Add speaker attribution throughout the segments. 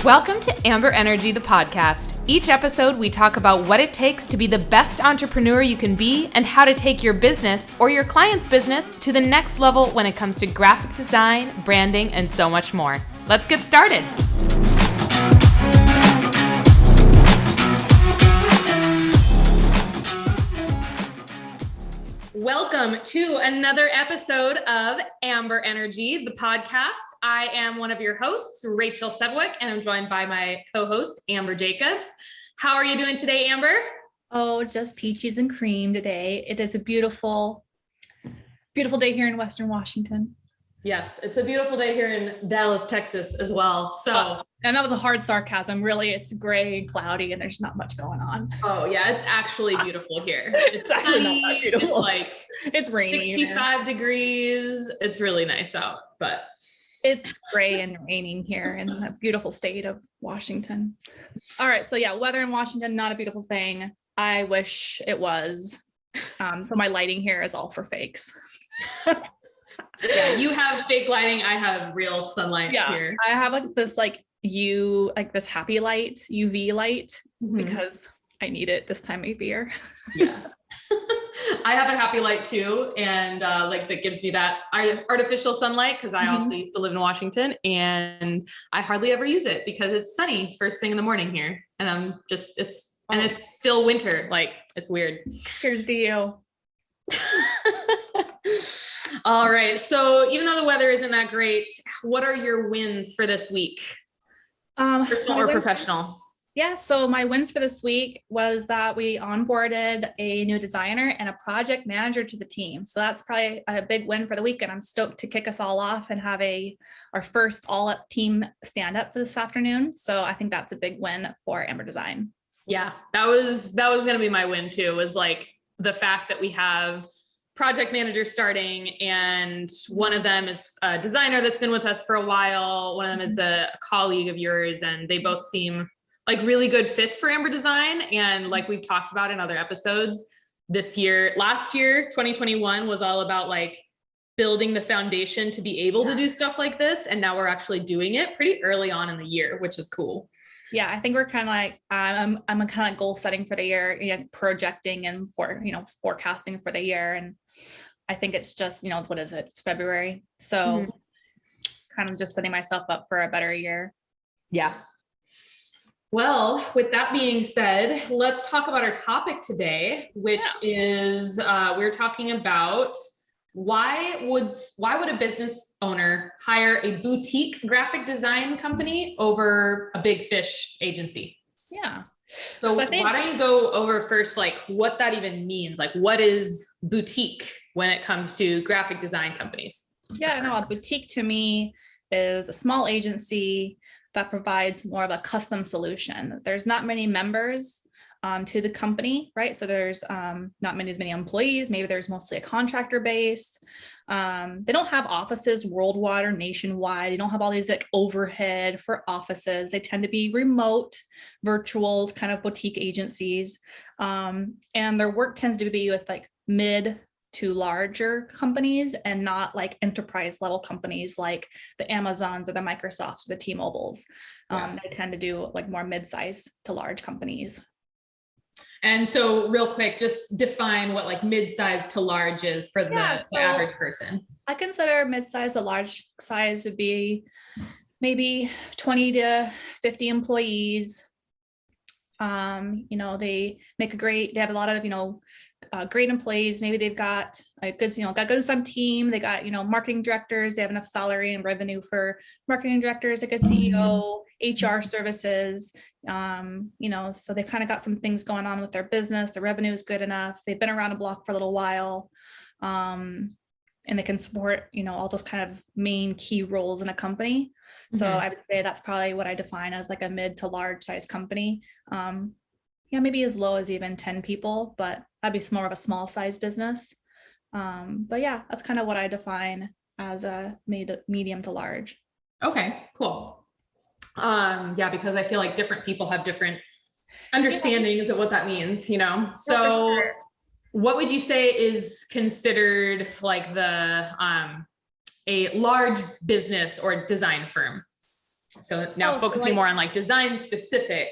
Speaker 1: Welcome to AmberEnergy, the podcast. Each episode, we talk about what it takes to be the best entrepreneur you can be and how to take your business or your client's business to the next level when it comes to graphic design, branding, and so much more. Let's get started. Welcome to another episode of AmberEnergy, the podcast. I am one of your hosts, Rachel Sedgwick, and I'm joined by my co-host, Amber Jacobs. How are you doing today, Amber?
Speaker 2: Oh, just peaches and cream today. It is a beautiful, beautiful day here in Western Washington.
Speaker 1: Yes, it's a beautiful day here in Dallas, Texas as well.
Speaker 2: And that was a hard sarcasm. Really, it's gray and cloudy and there's not much going on.
Speaker 1: Oh yeah, it's actually beautiful here.
Speaker 2: It's actually not that beautiful.
Speaker 1: It's rainy. 65 degrees. It's really nice out, but
Speaker 2: it's gray and raining here in the beautiful state of Washington. All right. So yeah, weather in Washington, not a beautiful thing. I wish it was. So my lighting here is all for fakes.
Speaker 1: Yeah, you have fake lighting. I have real sunlight here.
Speaker 2: I have this this happy light, UV light, because I need it this time of year.
Speaker 1: Yeah. I have a happy light too. And that gives me that artificial sunlight because I also used to live in Washington and I hardly ever use it because it's sunny first thing in the morning here. And it's still winter. It's weird.
Speaker 2: Here's the you.
Speaker 1: All right. So even though the weather isn't that great, what are your wins for this week? Personal or professional?
Speaker 2: Yeah. So my wins for this week was that we onboarded a new designer and a project manager to the team. So that's probably a big win for the week. And I'm stoked to kick us all off and have our first all up team stand up this afternoon. So I think that's a big win for Amber Design.
Speaker 1: Yeah, that was going to be my win too, was the fact that we have project managers starting, and one of them is a designer that's been with us for a while. One of them is a colleague of yours, and they both seem like really good fits for Amber Design. And like we've talked about in other episodes last year, 2021 was all about building the foundation to be able to do stuff like this. And now we're actually doing it pretty early on in the year, which is cool.
Speaker 2: Yeah, I think we're kind of I'm kind of goal setting for the year, projecting and forecasting for the year. And I think it's just, what is it? It's February. So kind of just setting myself up for a better year.
Speaker 1: Yeah. Well, with that being said, let's talk about our topic today, which is we're talking about why would a business owner hire a boutique graphic design company over a big fish agency?
Speaker 2: Yeah.
Speaker 1: So why don't you go over first, what that even means? What is boutique when it comes to graphic design companies?
Speaker 2: Yeah, no, a boutique to me is a small agency that provides more of a custom solution. There's not many members to the company, right? So there's not as many employees. Maybe there's mostly a contractor base. They don't have offices worldwide or nationwide. They don't have all these overhead for offices. They tend to be remote, virtual kind of boutique agencies. And their work tends to be with mid to larger companies and not enterprise level companies like the Amazons or the Microsofts or the T-Mobiles. They tend to do more mid-size to large companies.
Speaker 1: And so real quick, just define what mid-size to large is for the average person.
Speaker 2: I consider mid-size to large size would be maybe 20 to 50 employees. They have a lot of, great employees. Maybe they've got a good, got good some team. They got, marketing directors. They have enough salary and revenue for marketing directors, a good CEO, HR services. So they kind of got some things going on with their business. The revenue is good enough. They've been around the block for a little while. And they can support, all those kind of main key roles in a company. So I would say that's probably what I define as a mid to large size company. Maybe as low as even 10 people, but that'd be more of a small size business. But yeah, that's kind of what I define as a medium to large.
Speaker 1: Okay, cool. Because I feel like different people have different understandings of what that means, So what would you say is considered a large business or design firm? So now
Speaker 2: So
Speaker 1: focusing more on like design specific.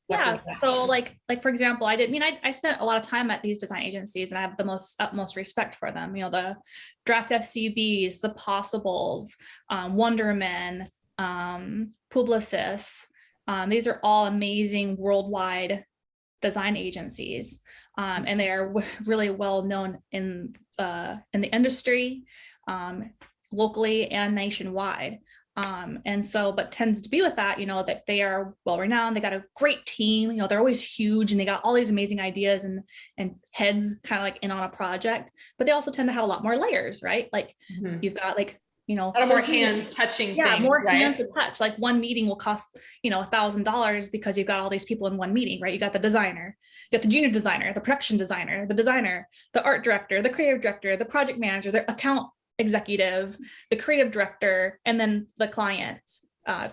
Speaker 2: Yeah. So like for example, I spent a lot of time at these design agencies and I have the utmost respect for them. You know, the Draft FCBs, the Possibles, Wonderman, Publicis. These are all amazing worldwide design agencies. And they are really well known in the industry, locally and nationwide. And so, but tends to be with that, you know, that they are well renowned, they got a great team, you know, they're always huge and they got all these amazing ideas and heads kind of like in on a project, but they also tend to have a lot more layers, right? Like you've got like, you know,
Speaker 1: a lot more hands touching things,
Speaker 2: more
Speaker 1: right?
Speaker 2: hands to touch. Like one meeting will cost, you know, $1,000 because you've got all these people in one meeting, right? You got the designer, you got the junior designer, the production designer, the art director, the creative director, the project manager, the account executive, the creative director, and then the client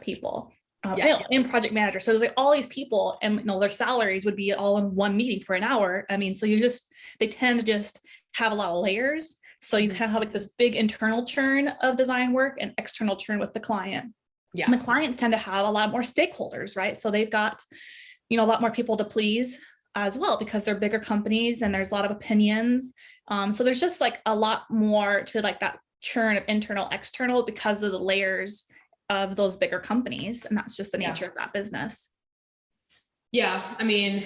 Speaker 2: people, and project manager. So there's like all these people, and you know their salaries would be all in one meeting for an hour. I mean, so they tend to just have a lot of layers. So you kind of have like this big internal churn of design work and external churn with the client. Yeah. And the clients tend to have a lot more stakeholders, right? So they've got, you know, a lot more people to please as well because they're bigger companies and there's a lot of opinions. So there's just like a lot more to like that churn of internal, external because of the layers of those bigger companies. And that's just the nature of that business.
Speaker 1: Yeah. I mean,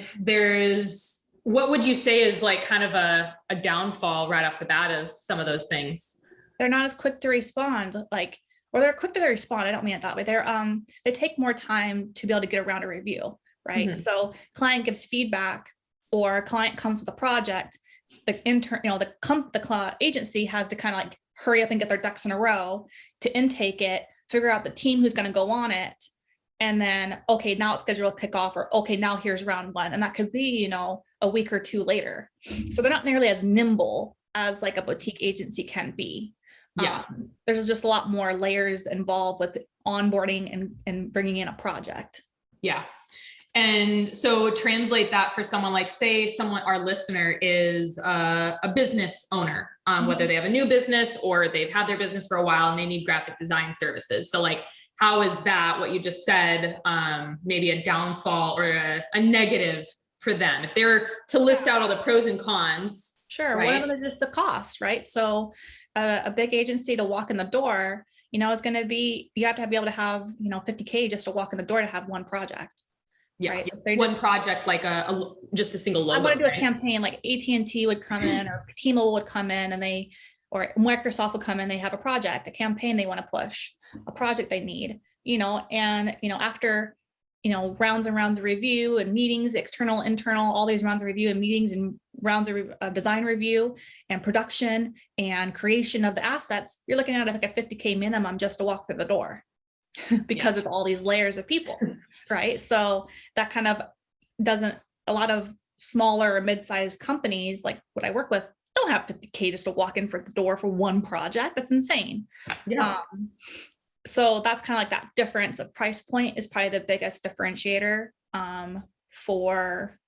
Speaker 1: what would you say is like kind of a downfall right off the bat of some of those things?
Speaker 2: They're not as quick to respond, or they're quick to respond. I don't mean it that way. They take more time to be able to get around a review, right? Mm-hmm. So client gives feedback or client comes with a project, the agency has to kind of like hurry up and get their ducks in a row to intake it, figure out the team who's going to go on it. And then, okay, now it's scheduled to kick off, or okay, now here's round one. And that could be, you know, a week or two later. So they're not nearly as nimble as like a boutique agency can be. Yeah. There's just a lot more layers involved with onboarding and bringing in a project.
Speaker 1: Yeah. And so translate that for someone like, say our listener is a business owner, whether they have a new business or they've had their business for a while and they need graphic design services. So like, how is that, what you just said, maybe a downfall or a negative for them? If they were to list out all the pros and cons.
Speaker 2: Sure. Right? One of them is just the cost, right? So a big agency to walk in the door, you know, it's going to be, you have to be able to have, you know, 50K just to walk in the door to have one project.
Speaker 1: Yeah. Right? One project, like just a single logo.
Speaker 2: I want to do a campaign, like AT&T would come in or T-Mobile would come in or Microsoft would come in, they have a project, a campaign they want to push, a project they need, you know, and, you know, after, you know, rounds and rounds of review and meetings, external, internal, all these rounds of review and meetings and rounds of design review and production and creation of the assets, you're looking at like a 50K minimum just to walk through the door because of all these layers of people, right? So that kind of a lot of smaller mid-sized companies like what I work with don't have 50K just to walk in for the door for one project. That's insane. Yeah. So that's kind of like that difference of price point is probably the biggest differentiator for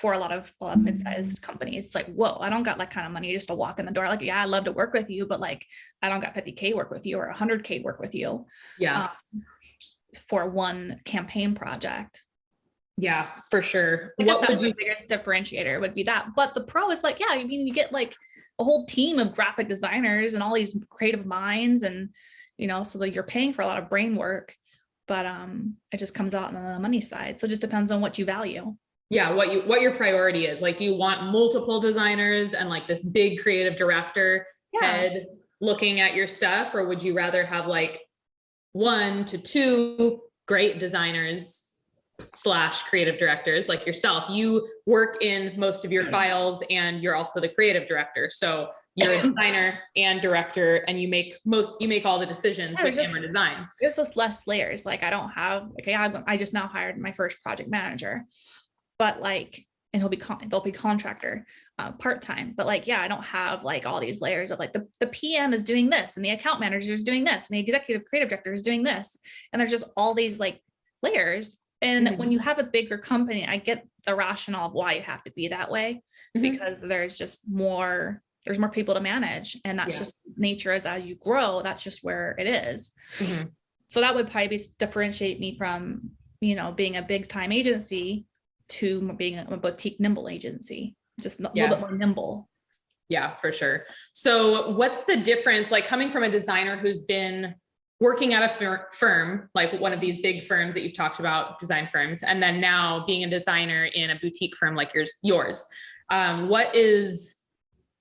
Speaker 2: a lot of mid-sized companies. It's like, whoa, I don't got that kind of money just to walk in the door. Like, yeah, I'd love to work with you, but like, I don't got 50K work with you or 100K work with you. Yeah. For one campaign project.
Speaker 1: Yeah, for sure.
Speaker 2: What would be the biggest differentiator would be that. But the pro is like, yeah, I mean, you get like a whole team of graphic designers and all these creative minds and, you know, so that you're paying for a lot of brain work, but it just comes out on the money side. So it just depends on what you value.
Speaker 1: Yeah, what your priority is. Like, do you want multiple designers and like this big creative director head looking at your stuff, or would you rather have like 1 to 2 great designers / creative directors like yourself? You work in most of your files and you're also the creative director. So you're a designer and director and you make all the decisions with Amber Design.
Speaker 2: There's just less layers. Like I just now hired my first project manager, but like, and they'll be contractor part-time, but like, yeah, I don't have like all these layers of like the PM is doing this and the account manager is doing this and the executive creative director is doing this. And there's just all these like layers. And when you have a bigger company, I get the rationale of why you have to be that way, because there's more people to manage. And that's just nature as you grow, that's just where it is. So that would probably differentiate me from, being a big time agency to being a boutique nimble agency, just a little bit more nimble.
Speaker 1: Yeah, for sure. So what's the difference, like coming from a designer who's been working at a firm, like one of these big firms that you've talked about, design firms, and then now being a designer in a boutique firm like yours? What is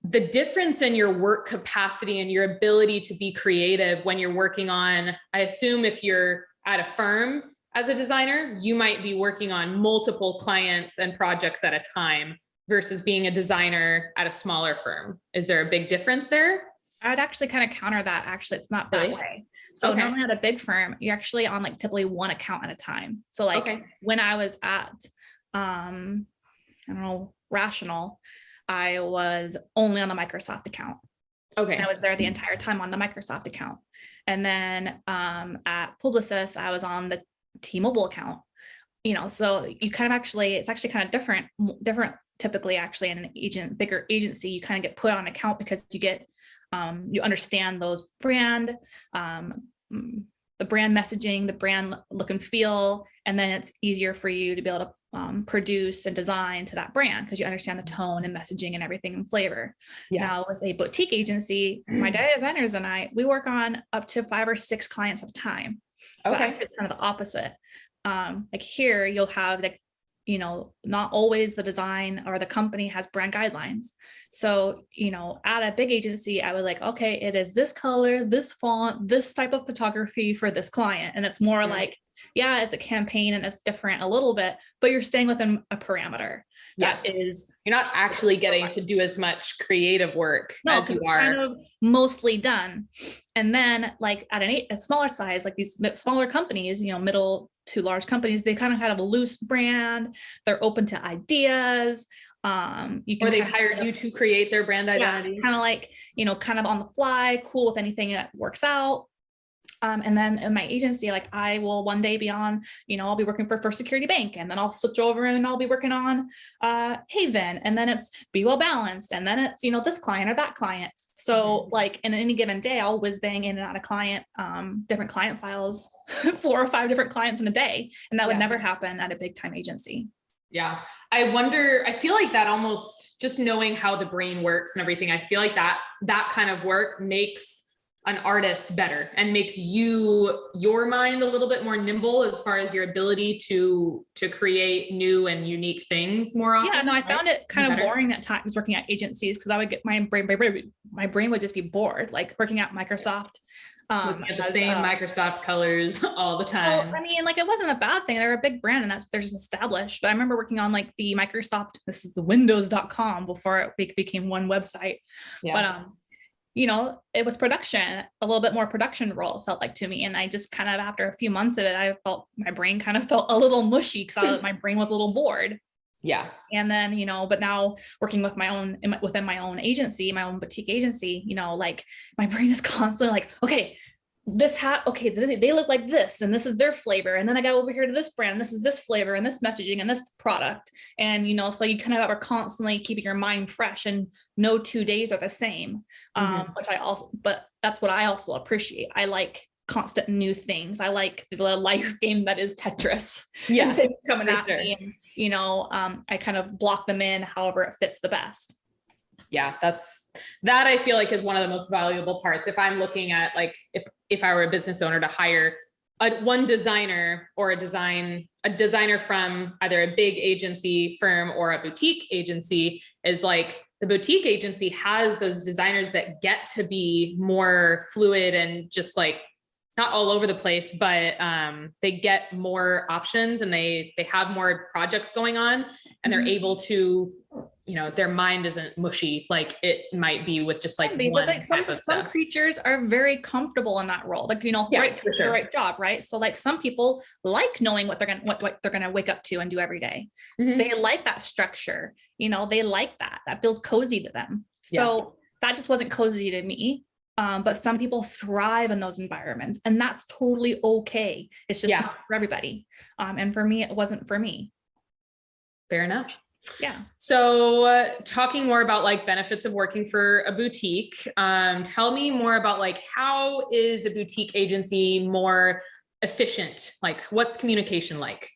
Speaker 1: the difference in your work capacity and your ability to be creative when you're working on, I assume if you're at a firm as a designer, you might be working on multiple clients and projects at a time versus being a designer at a smaller firm. Is there a big difference there?
Speaker 2: I would actually kind of counter that. Actually, it's not that way. So normally at a big firm, you're actually on like typically one account at a time. So like when I was at, I don't know, Rational, I was only on the Microsoft account. Okay. And I was there the entire time on the Microsoft account. And then at Publicis, I was on the T-Mobile account, so you kind of actually, it's actually kind of different typically actually in an bigger agency, you kind of get put on account because you get, you understand those the brand messaging, the brand look and feel, and then it's easier for you to be able to produce and design to that brand because you understand the tone and messaging and everything and flavor. Yeah. Now with a boutique agency, my designers and we work on up to 5 or 6 clients at a time. So actually it's kind of the opposite. Like here you'll have not always the design or the company has brand guidelines. So, at a big agency, I would like, okay, it is this color, this font, this type of photography for this client. And it's more like, it's a campaign and it's different a little bit, but you're staying within a parameter. That is,
Speaker 1: you're not actually getting to do as much creative work as you are.
Speaker 2: Kind of mostly done. And then like at a smaller size, like these smaller companies, middle to large companies, they kind of have a loose brand. They're open to ideas. Or
Speaker 1: they've hired you to create their brand identity.
Speaker 2: Kind of like, kind of on the fly, cool with anything that works out. And then in my agency, like I will one day be on, I'll be working for First Security Bank, and then I'll switch over and I'll be working on Haven, and then it's Be Well Balanced, and then it's, this client or that client. So like in any given day, I'll whiz bang in and out of client, different client files, 4 or 5 different clients in a day. And that would never happen at a big time agency.
Speaker 1: Yeah. I feel like that almost just knowing how the brain works and everything, I feel like that kind of work makes an artist better and makes your mind a little bit more nimble as far as your ability to create new and unique things more often.
Speaker 2: Yeah, no, I found it kind of boring at times working at agencies because I would get my brain would just be bored, like working at Microsoft.
Speaker 1: Looking at the same Microsoft colors all the time.
Speaker 2: Well, I mean, like it wasn't a bad thing. They're a big brand and they're just established. But I remember working on like the Microsoft, this is the Windows.com before it became one website. Yeah. But it was production, a little bit more production role, it felt like to me. And I just kind of, after a few months of it, I felt my brain kind of felt a little mushy because my brain was a little bored.
Speaker 1: Yeah.
Speaker 2: And then, but now working with within my own agency, my own boutique agency, like my brain is constantly like, okay, they look like this, and this is their flavor. And then I got over here to this brand, this is this flavor and this messaging and this product. And, so you kind of are constantly keeping your mind fresh, and no 2 days are the same. But that's what I also appreciate. I like constant new things. I like the life game that is Tetris. Yeah. Things coming at me, and, I kind of block them in however it fits the best.
Speaker 1: Yeah, that I feel like is one of the most valuable parts. If I'm looking at like, if I were a business owner to hire one designer or a designer from either a big agency firm or a boutique agency, is like the boutique agency has those designers that get to be more fluid and just like not all over the place, but they get more options and they have more projects going on, and they're able to, their mind isn't mushy like it might be with just like one
Speaker 2: like some creatures are very comfortable in that role, like the right job, right? So like some people like knowing what they're gonna wake up to and do every day. They like that structure, they like that feels cozy to them. So that just wasn't cozy to me. But some people thrive in those environments, and that's totally okay. It's just not for everybody. And for me, it wasn't for me.
Speaker 1: Fair enough.
Speaker 2: Yeah.
Speaker 1: So talking more about like benefits of working for a boutique, tell me more about like, how is a boutique agency more efficient? Like, what's communication like?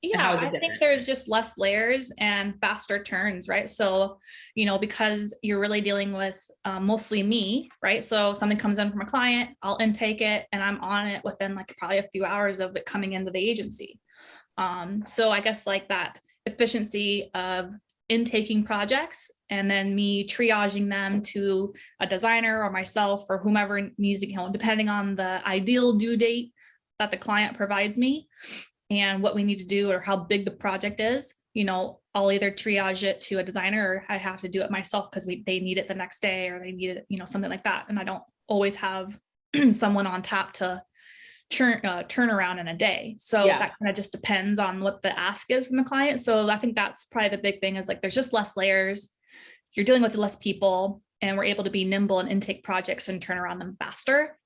Speaker 2: Yeah, I think there's just less layers and faster turns, right? So, because you're really dealing with mostly me, right? So something comes in from a client, I'll intake it and I'm on it within like probably a few hours of it coming into the agency. So I guess like that efficiency of intaking projects and then me triaging them to a designer or myself or whomever needs to, depending on the ideal due date that the client provides me and what we need to do or how big the project is, I'll either triage it to a designer or I have to do it myself because they need it the next day or they need it, something like that. And I don't always have someone on tap to turn around in a day. So that kind of just depends on what the ask is from the client. So I think that's probably the big thing is like, there's just less layers. You're dealing with less people and we're able to be nimble and intake projects and turn around them faster.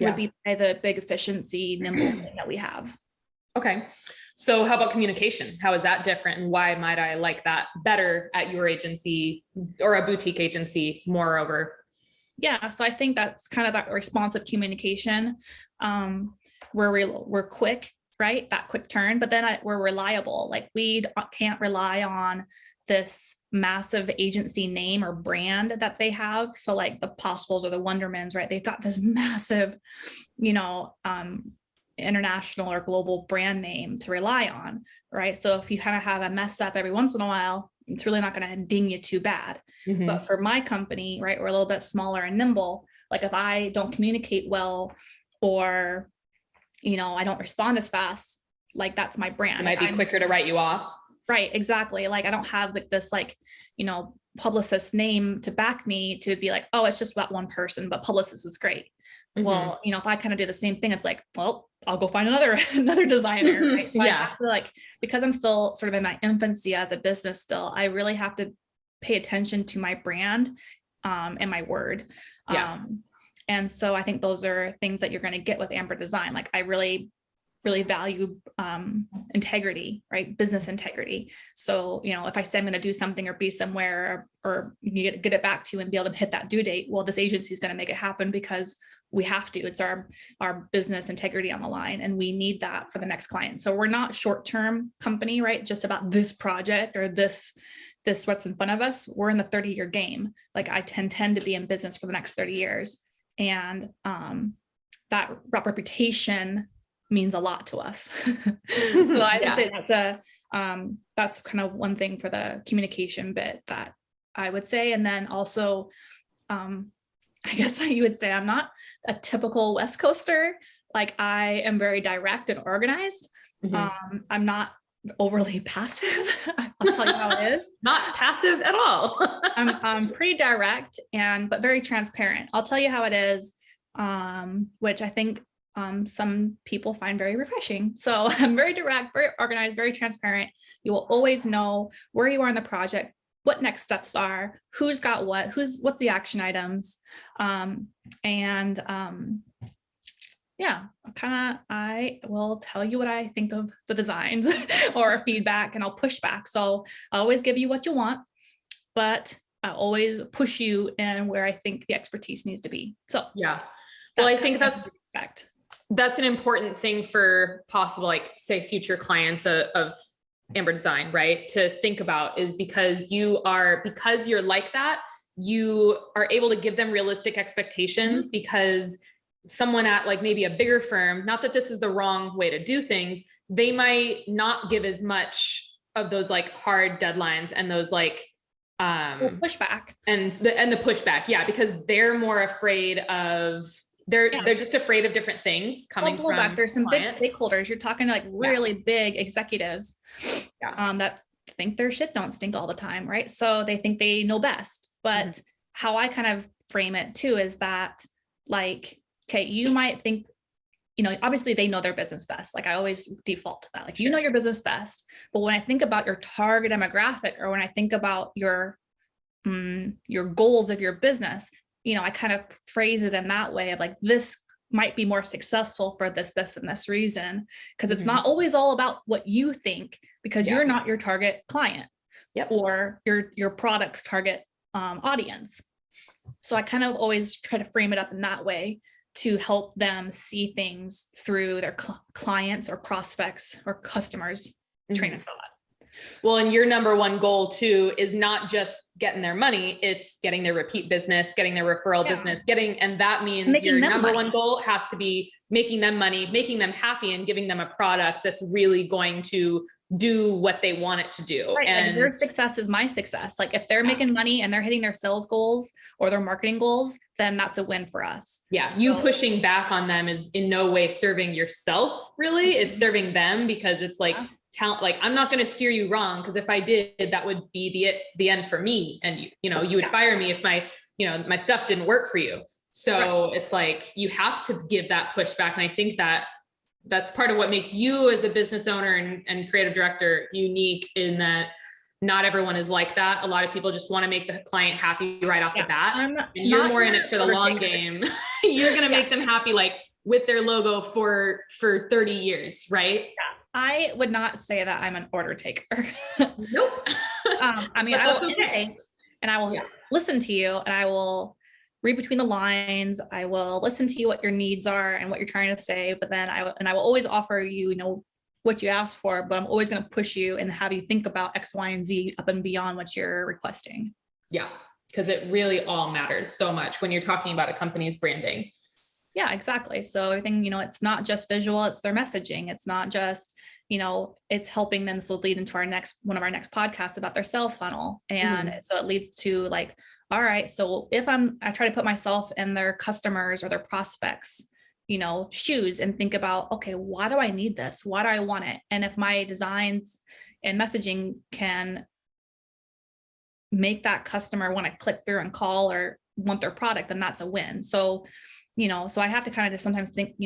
Speaker 2: Would be the big efficiency, nimble thing that we have.
Speaker 1: Okay. So how about communication? How is that different? And why might I like that better at your agency or a boutique agency moreover?
Speaker 2: Yeah. So I think that's kind of that responsive communication where we're quick, right? That quick turn, but then we're reliable. Like we can't rely on this massive agency name or brand that they have. So like the Possibles or the Wondermans, right? They've got this massive, international or global brand name to rely on, right? So if you kind of have a mess up every once in a while, it's really not going to ding you too bad. Mm-hmm. But for my company, right, we're a little bit smaller and nimble. Like if I don't communicate well or, I don't respond as fast, like that's my brand.
Speaker 1: It might be quicker to write you off.
Speaker 2: Right, exactly. Like I don't have like this publicist name to back me to be like, oh, it's just that one person, but publicist is great. Mm-hmm. Well, if I kind of do the same thing, it's like, well, I'll go find another designer. Right? So I have to because I'm still sort of in my infancy as a business still, I really have to pay attention to my brand and my word. And so I think those are things that you're going to get with Amber Design. Like I really value integrity, right? Business integrity. So, if I say I'm going to do something or be somewhere or get it back to you and be able to hit that due date, well, this agency is going to make it happen because we have to. It's our business integrity on the line, and we need that for the next client. So we're not short-term company, right? Just about this project or this what's in front of us. We're in the 30-year game. Like I tend to be in business for the next 30 years. And that reputation means a lot to us. So I would say that's kind of one thing for the communication bit that I would say. And then also, I guess you would say I'm not a typical West Coaster. Like I am very direct and organized. Mm-hmm. I'm not overly passive. I'll tell you how it is.
Speaker 1: Not passive at all.
Speaker 2: I'm pretty direct but very transparent. I'll tell you how it is, which I think some people find very refreshing. So I'm very direct, very organized, very transparent. You will always know where you are in the project, what next steps are, who's got what's the action items. I will tell you what I think of the designs or feedback, and I'll push back. So I always give you what you want, but I always push you in where I think the expertise needs to be. So
Speaker 1: well, I think that's an important thing for possible, like say future clients of Amber Design, right? To think about is because you're like that, you are able to give them realistic expectations. Mm-hmm. Because someone at like maybe a bigger firm, not that this is the wrong way to do things, they might not give as much of those like hard deadlines and those like
Speaker 2: pushback
Speaker 1: and the pushback. Yeah. Because they're more afraid of, they're just afraid of different things coming from
Speaker 2: there's some clients. Big stakeholders. You're talking to like really big executives that think their shit don't stink all the time. Right. So they think they know best, but how I kind of frame it too, is that like, okay, you might think, obviously they know their business best. Like I always default to that. Like, you know your business best. But when I think about your target demographic, or when I think about your goals of your business, I kind of phrase it in that way of like, this might be more successful for this, and this reason. Because it's not always all about what you think, because you're not your target client or your product's target audience. So I kind of always try to frame it up in that way to help them see things through their clients or prospects or customers train of thought.
Speaker 1: Well, and your number one goal too is not just getting their money, it's getting their repeat business, getting their referral business, and that means
Speaker 2: making
Speaker 1: your number one goal has to be making them money, making them happy, and giving them a product that's really going to do what they want it to do.
Speaker 2: Right.
Speaker 1: And
Speaker 2: like their success is my success. Like if they're making money and they're hitting their sales goals or their marketing goals, then that's a win for us.
Speaker 1: Yeah. You pushing back on them is in no way serving yourself, really. It's serving them, because it's like, talent, like, I'm not going to steer you wrong, because if I did, that would be the end for me. And you would fire me if my stuff didn't work for you. So it's like, you have to give that pushback. And I think that's part of what makes you as a business owner and creative director unique, in that not everyone is like that. A lot of people just want to make the client happy right off the bat. And you're more in it for the long game. You're going to make them happy, like with their logo for 30 years, right?
Speaker 2: Yeah. I would not say that I'm an order taker.
Speaker 1: Nope.
Speaker 2: I mean, I will take and I will listen to you, and I will read between the lines. I will listen to you, what your needs are and what you're trying to say. But then I will always offer you, what you asked for, but I'm always going to push you and have you think about X, Y, and Z up and beyond what you're requesting.
Speaker 1: Yeah. Because it really all matters so much when you're talking about a company's branding.
Speaker 2: Yeah, exactly. So everything, it's not just visual, it's their messaging. It's not just, it's helping them. This will lead into one of our next podcasts about their sales funnel. And so it leads to like, all right, so if I try to put myself in their customers or their prospects, shoes, and think about, okay, why do I need this? Why do I want it? And if my designs and messaging can make that customer want to click through and call or want their product, then that's a win. So so I have to kind of just sometimes think,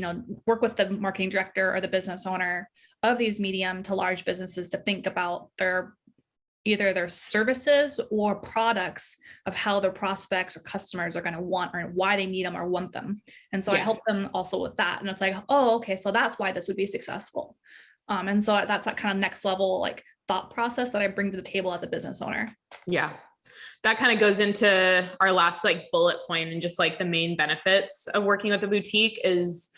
Speaker 2: work with the marketing director or the business owner of these medium to large businesses to think about either their services or products of how their prospects or customers are going to want, or why they need them or want them. And so I help them also with that. And it's like, oh, okay, so that's why this would be successful. And so that's that kind of next level, like thought process that I bring to the table as a business owner.
Speaker 1: Yeah. That kind of goes into our last like bullet point, and just like the main benefits of working with a boutique is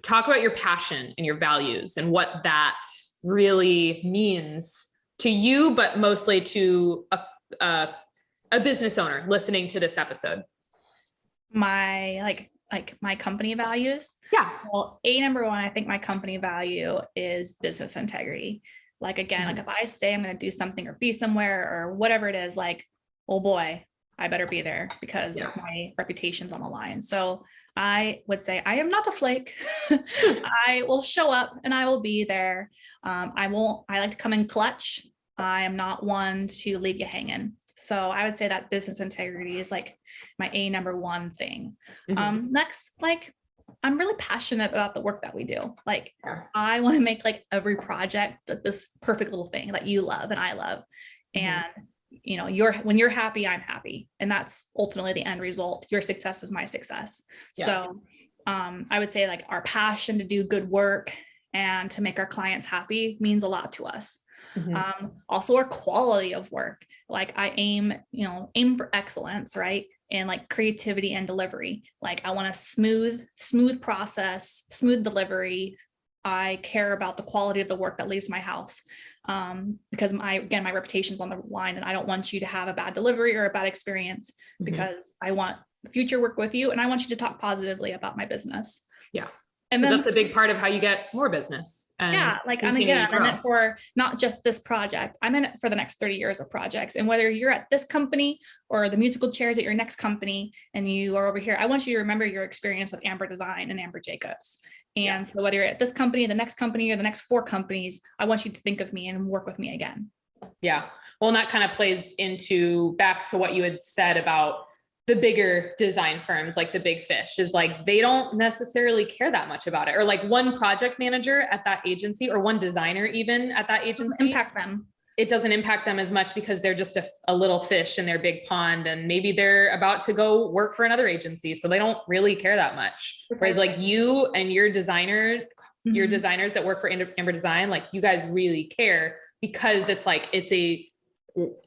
Speaker 1: talk about your passion and your values and what that really means to you, but mostly to a business owner listening to this episode.
Speaker 2: My my company values.
Speaker 1: Yeah.
Speaker 2: Well, number one, I think my company value is business integrity. Like, again, like if I say I'm going to do something or be somewhere or whatever it is, like, oh boy, I better be there, because my reputation's on the line. So I would say I am not a flake. I will show up and I will be there. I like to come in clutch. I am not one to leave you hanging. So I would say that business integrity is like my number one thing. Next, like, I'm really passionate about the work that we do. Like, I want to make like every project this perfect little thing that you love and I love. And when you're happy, I'm happy. And that's ultimately the end result. Your success is my success. Yeah. So I would say like our passion to do good work and to make our clients happy means a lot to us. Also our quality of work. Like I aim for excellence, right? And like creativity and delivery. Like I want a smooth process, smooth delivery. I care about the quality of the work that leaves my house. Because my reputation's on the line, and I don't want you to have a bad delivery or a bad experience, because I want future work with you. And I want you to talk positively about my business.
Speaker 1: Yeah. And then that's a big part of how you get more business. And
Speaker 2: like, I'm in it for not just this project. I'm in it for the next 30 years of projects. And whether you're at this company or the musical chairs at your next company and you are over here, I want you to remember your experience with Amber Design and Amber Jacobs. And so whether you're at this company, the next company, or the next 4 companies, I want you to think of me and work with me again.
Speaker 1: Yeah. Well, and that kind of plays back to what you had said about the bigger design firms, like the big fish, is like, they don't necessarily care that much about it. Or like one project manager at that agency, or one designer even at that agency, it doesn't impact them as much, because they're just a little fish in their big pond, and maybe they're about to go work for another agency, so they don't really care that much. Whereas like you and your designers that work for Amber Design, like you guys really care, because it's like,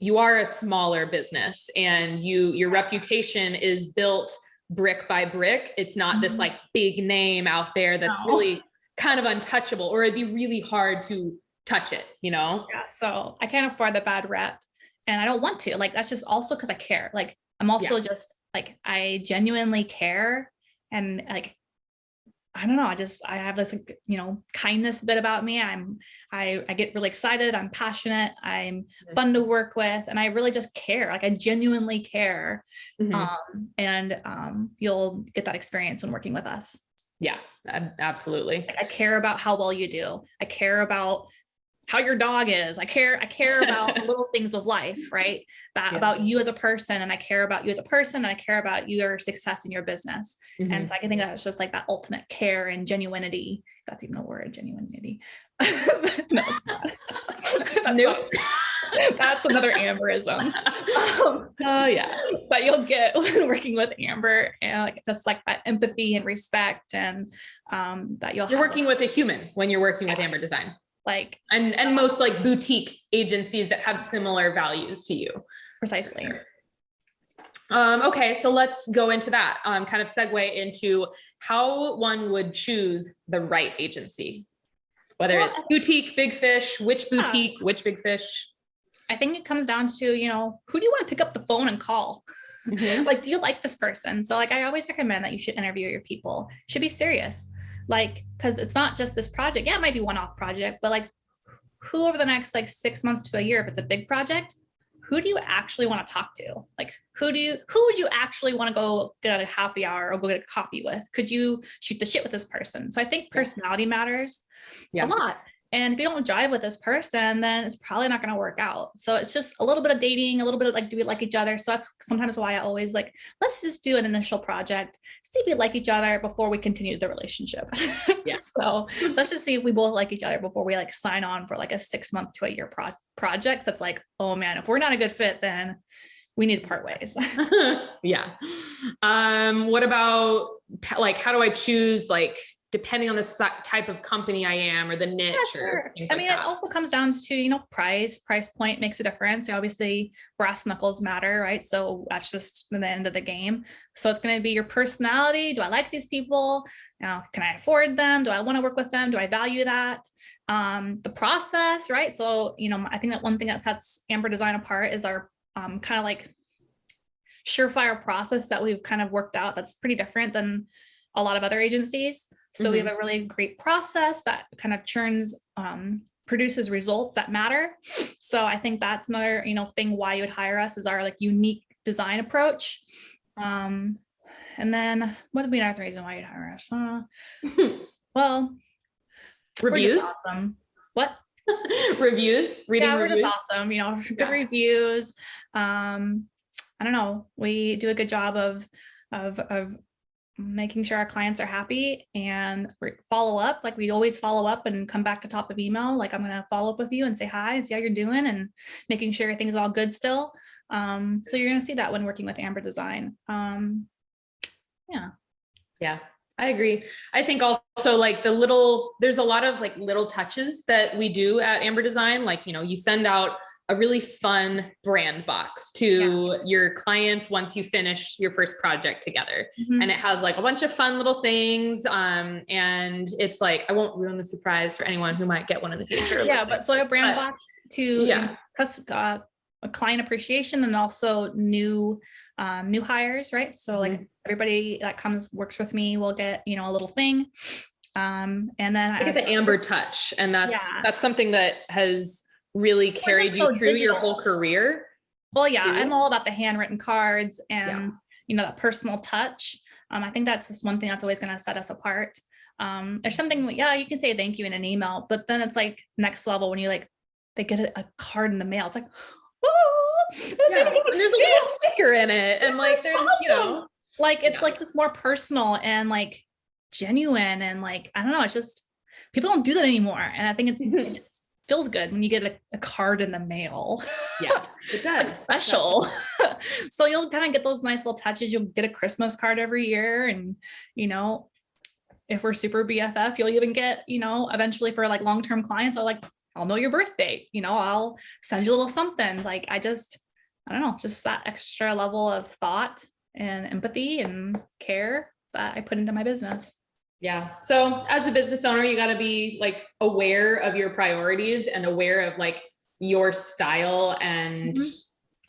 Speaker 1: you are a smaller business, and your reputation is built brick by brick. It's not this like big name out there that's
Speaker 2: No.
Speaker 1: really kind of untouchable, or it'd be really hard to touch it, you know?
Speaker 2: Yeah. So I can't afford the bad rep, and I don't want to. Like, that's just also because I care. Like, I'm also just like, I genuinely care. And like, I don't know, I have this, you know, kindness bit about me. I get really excited. I'm passionate. I'm fun to work with. And I really just care. Like, I genuinely care. You'll get that experience when working with us.
Speaker 1: Yeah, absolutely.
Speaker 2: Like, I care about how well you do. I care about how your dog is. I care about little things of life, right? About you as a person. And I care about you as a person. And I care about your success in your business. And so I can think that's just like that ultimate care and genuinity. That's even a word, genuinity. No, it's not. Nope. That's another Amberism. But you'll get when working with Amber, and like just like that empathy and respect, and that you're
Speaker 1: working with a human when you're working with Amber Design.
Speaker 2: Like,
Speaker 1: and most like boutique agencies that have similar values to you.
Speaker 2: Precisely.
Speaker 1: Okay, so let's go into that, kind of segue into how one would choose the right agency, whether it's boutique, big fish, which boutique, which big fish.
Speaker 2: I think it comes down to, you know, who do you want to pick up the phone and call? Like, do you like this person? So like, I always recommend that you should interview your people. You should be serious. Like, because it's not just this project. Yeah, it might be one-off project, but like, who over the next like 6 months to a year, if it's a big project, who do you actually want to talk to? Like, who would you actually want to go get a happy hour or go get a coffee with? Could you shoot the shit with this person? So I think personality matters a lot. And if you don't jive with this person, then it's probably not going to work out. So it's just a little bit of dating, a little bit of like, do we like each other? So that's sometimes why I always like, let's just do an initial project, see if we like each other before we continue the relationship. So let's just see if we both like each other before we like sign on for like a 6 month to a year project. That's like, oh man, if we're not a good fit, then we need to part ways.
Speaker 1: What about like, how do I choose, like, depending on the type of company I am or the niche? Or things like that.
Speaker 2: It also comes down to, you know, price point makes a difference. Obviously brass knuckles matter, right? So that's just the end of the game. So it's going to be your personality. Do I like these people? Now, can I afford them? Do I want to work with them? Do I value that? The process, right? So, you know, I think that one thing that sets Amber Design apart is our kind of like surefire process that we've kind of worked out. That's pretty different than a lot of other agencies. So we have a really great process that kind of produces results that matter. So I think that's another, you know, thing why you would hire us, is our like unique design approach. And then what would be another reason why you'd hire us? Well,
Speaker 1: reviews.
Speaker 2: Awesome. What?
Speaker 1: Reviews. Reading reviews.
Speaker 2: We're just awesome. You know, good reviews. I don't know. We do a good job of making sure our clients are happy and follow up. Like, we always follow up and come back to top of email. Like, I'm going to follow up with you and say hi and see how you're doing, and making sure everything's all good still. So you're going to see that when working with Amber Design.
Speaker 1: Yeah, I agree. I think also like there's a lot of like little touches that we do at Amber Design. Like, you know, you send out a really fun brand box to your clients once you finish your first project together. And it has like a bunch of fun little things. And it's like, I won't ruin the surprise for anyone who might get one in the future.
Speaker 2: But it's like a brand box to a client appreciation, and also new hires, right? So like everybody that works with me will get, you know, a little thing. And then I
Speaker 1: get the Amber touch. And that's something that has really carried you through your whole career.
Speaker 2: Well, I'm all about the handwritten cards and, you know, that personal touch. I think that's just one thing that's always going to set us apart. There's something, you can say thank you in an email, but then it's like next level when you like, they get a card in the mail. It's like, there's a little
Speaker 1: sticker in it. And like, there's, you know,
Speaker 2: like, it's like just more personal and like genuine. And like, I don't know, it's just, people don't do that anymore. And I think it just feels good when you get a card in the mail.
Speaker 1: Yeah, it does.
Speaker 2: It's special. So you'll kind of get those nice little touches. You'll get a Christmas card every year. And, you know, if we're super BFF, you'll even get, you know, eventually for like long-term clients, I'll know your birth date, you know, I'll send you a little something. Like, I don't know, just that extra level of thought and empathy and care that I put into my business.
Speaker 1: Yeah. So as a business owner, you got to be like aware of your priorities and aware of like your style and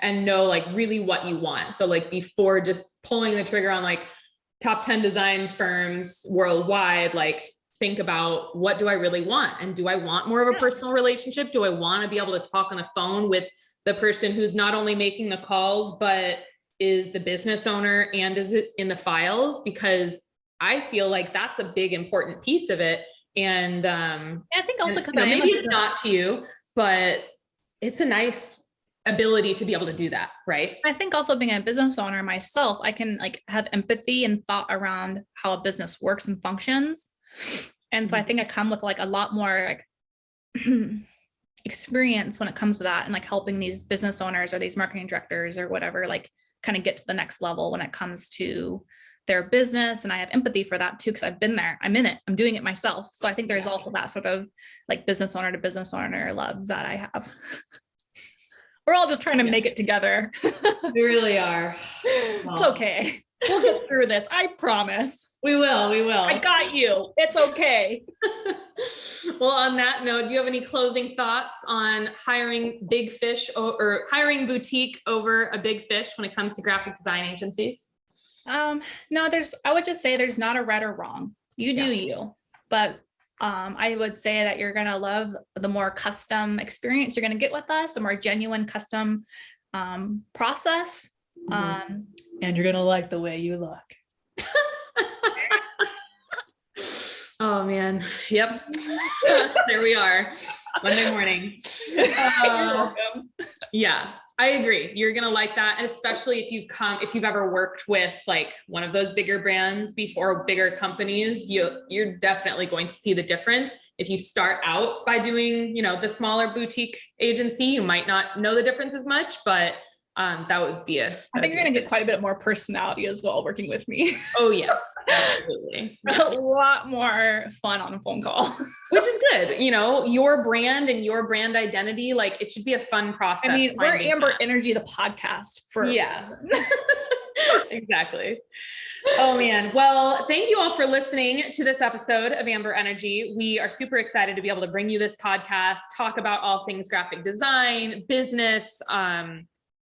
Speaker 1: know like really what you want. So like before just pulling the trigger on like top 10 design firms worldwide, like think about what do I really want? And do I want more of a personal relationship? Do I want to be able to talk on the phone with the person who's not only making the calls, but is the business owner and is it in the files? Because I feel like that's a big, important piece of it. And
Speaker 2: I think also because
Speaker 1: maybe it's not to you, but it's a nice ability to be able to do that, right?
Speaker 2: I think also being a business owner myself, I can like have empathy and thought around how a business works and functions. And so I think I come with like a lot more like experience when it comes to that and like helping these business owners or these marketing directors or whatever, like kind of get to the next level when it comes to their business. And I have empathy for that too, because I've been there, I'm in it, I'm doing it myself. So I think there's also that sort of like business owner to business owner love that I have. We're all just trying to make it together.
Speaker 1: We really are.
Speaker 2: It's okay. We'll get through this. I promise.
Speaker 1: We will.
Speaker 2: I got you. It's okay.
Speaker 1: Well, on that note, do you have any closing thoughts on hiring big fish or hiring boutique over a big fish when it comes to graphic design agencies?
Speaker 2: No, I would just say there's not a right or wrong. You do you, but I would say that you're going to love the more custom experience you're going to get with us, a more genuine custom process. And you're going to like the way you look.
Speaker 1: Oh man. Yep. There we are. Monday morning. Yeah, I agree. You're going to like that. And especially if you've ever worked with like one of those bigger brands before, bigger companies, you're definitely going to see the difference. If you start out by doing, the smaller boutique agency, you might not know the difference as much, but that would be I
Speaker 2: think you're going to get quite a bit more personality as well working with me.
Speaker 1: Oh yes, absolutely.
Speaker 2: A lot more fun on a phone call,
Speaker 1: which is good. Your brand and your brand identity, like it should be a fun process.
Speaker 2: I mean, we're AmberEnergy, the podcast for
Speaker 1: exactly. Oh man. Well, thank you all for listening to this episode of AmberEnergy. We are super excited to be able to bring you this podcast, talk about all things graphic design, business,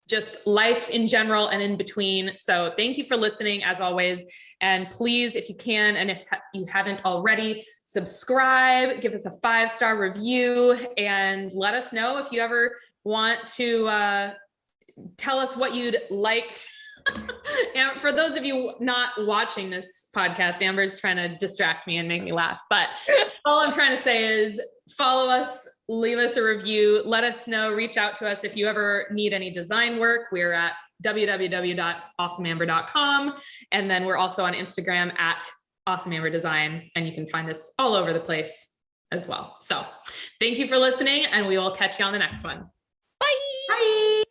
Speaker 1: just life in general and in between. So thank you for listening as always. And please, if you can, and if you haven't already, subscribe, give us a 5-star review, and let us know if you ever want to tell us what you'd liked. And for those of you not watching this podcast, Amber's trying to distract me and make me laugh. But all I'm trying to say is follow us, leave us a review, let us know, reach out to us if you ever need any design work. We're at www.awesomeamber.com. And then we're also on Instagram at awesomeamberdesign, and you can find us all over the place as well. So thank you for listening, and we will catch you on the next one.
Speaker 2: Bye.
Speaker 1: Bye.